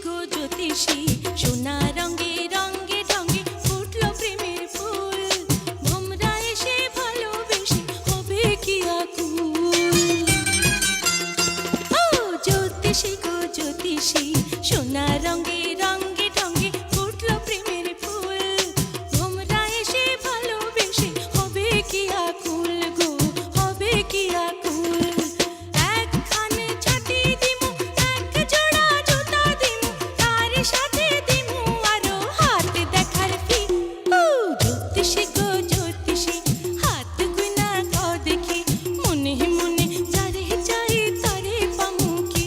গো জ্যোতিষী, সোনা রঙে রঙে ঢঙে ফুটলো প্রেমের ফুল। ভোমরা এসে ভালোবেসে হবে কি আকুল। ও জ্যোতিষী গো জ্যোতিষী, সোনা রঙে রঙে ঢঙে ফুটলো প্রেমের ফুল। ভোমরা এসে ভালোবেসে হবে কি আকুল গো, হবে কি আকুল। একখান ছাতি দিমু, এক জোড়া জুতা দিমু, তার সাথে দিমু আরো হাত দেখার ফি। ও জ্যোতিষী গো জ্যোতিষী, হাত গুনা কও দেখি, মনে মনে যারে চাই তারে পামু কি।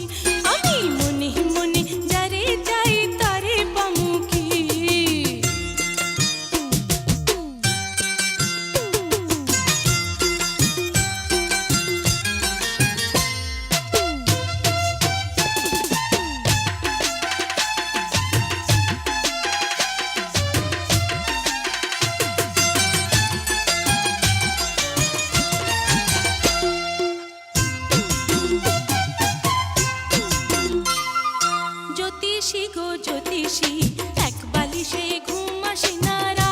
আমি মনে মনে যারে চাই তারে পামু কি। জ্যোতিষী গো জ্যোতিষী, এক বালিশে ঘুম আসে না রাত।